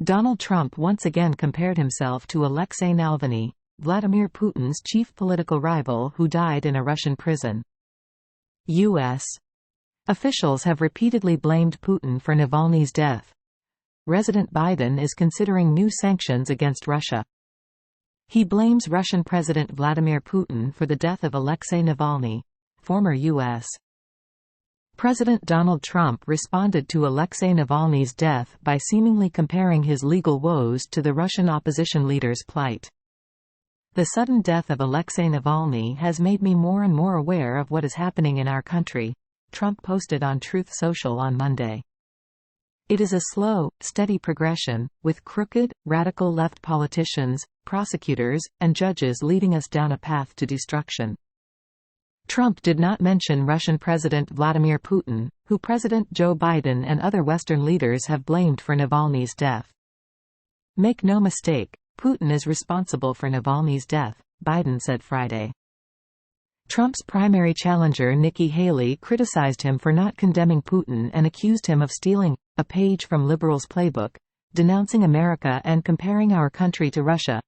Donald Trump once again compared himself to Alexei Navalny, Vladimir Putin's chief political rival who died in a Russian prison. U.S. officials have repeatedly blamed Putin for Navalny's death. President Biden is considering new sanctions against Russia. He blames Russian President Vladimir Putin for the death of Alexei Navalny, former U.S. President Donald Trump responded to Alexei Navalny's death by seemingly comparing his legal woes to the Russian opposition leader's plight. "The sudden death of Alexei Navalny has made me more and more aware of what is happening in our country," Trump posted on Truth Social on Monday. "It is a slow, steady progression, with crooked, radical left politicians, prosecutors, and judges leading us down a path to destruction." Trump did not mention Russian President Vladimir Putin, who President Joe Biden and other Western leaders have blamed for Navalny's death. "Make no mistake, Putin is responsible for Navalny's death," Biden said Friday. Trump's primary challenger Nikki Haley criticized him for not condemning Putin and accused him of stealing a page from liberals' playbook, denouncing America and comparing our country to Russia.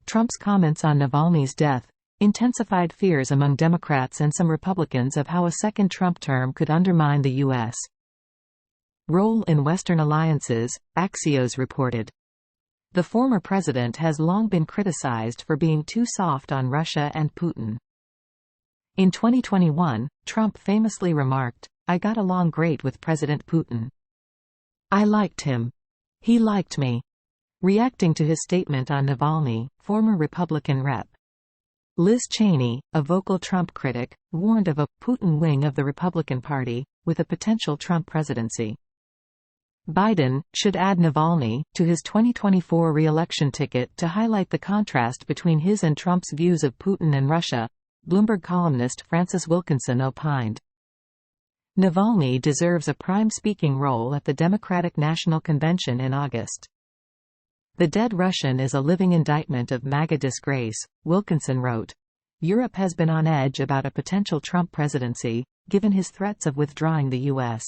Trump's comments on Navalny's death intensified fears among Democrats and some Republicans of how a second Trump term could undermine the U.S. role in Western alliances, Axios reported. The former president has long been criticized for being too soft on Russia and Putin. In 2021, Trump famously remarked, "I got along great with President Putin. I liked him. He liked me." Reacting to his statement on Navalny, former Republican Rep. Liz Cheney, a vocal Trump critic, warned of a Putin wing of the Republican Party, with a potential Trump presidency. Biden should add Navalny to his 2024 re-election ticket to highlight the contrast between his and Trump's views of Putin and Russia, Bloomberg columnist Francis Wilkinson opined. Navalny deserves a prime speaking role at the Democratic National Convention in August. "The dead Russian is a living indictment of MAGA disgrace," Wilkinson wrote. Europe has been on edge about a potential Trump presidency, given his threats of withdrawing the U.S.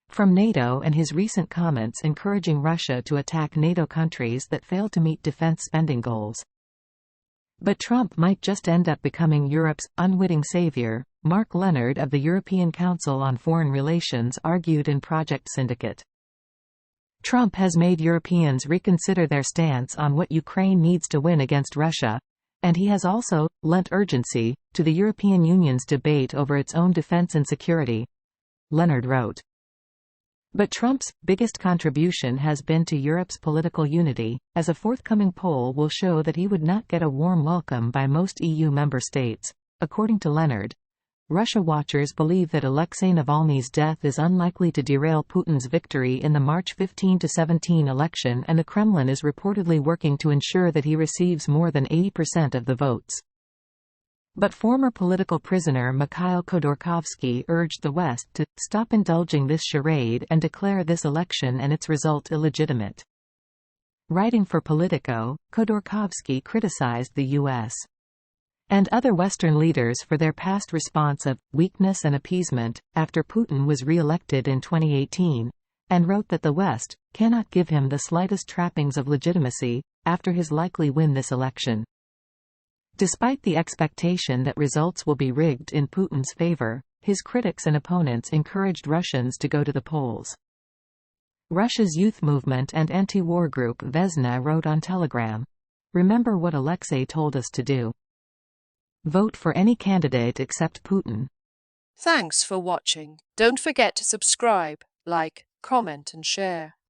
from NATO and his recent comments encouraging Russia to attack NATO countries that fail to meet defense spending goals. But Trump might just end up becoming Europe's unwitting savior, Mark Leonard of the European Council on Foreign Relations argued in Project Syndicate. Trump has made Europeans reconsider their stance on what Ukraine needs to win against Russia, and he has also lent urgency to the European Union's debate over its own defense and security, Leonard wrote. But Trump's biggest contribution has been to Europe's political unity, as a forthcoming poll will show that he would not get a warm welcome by most EU member states, according to Leonard. Russia watchers believe that Alexei Navalny's death is unlikely to derail Putin's victory in the March 15-17 election, and the Kremlin is reportedly working to ensure that he receives more than 80% of the votes. But former political prisoner Mikhail Khodorkovsky urged the West to stop indulging this charade and declare this election and its result illegitimate. Writing for Politico, Khodorkovsky criticized the U.S. and other Western leaders for their past response of weakness and appeasement after Putin was re-elected in 2018, and wrote that the West cannot give him the slightest trappings of legitimacy after his likely win this election. Despite the expectation that results will be rigged in Putin's favor, his critics and opponents encouraged Russians to go to the polls. Russia's youth movement and anti-war group Vesna wrote on Telegram, "Remember what Alexei told us to do. Vote for any candidate except Putin." Thanks for watching. Don't forget to subscribe, like, comment and share.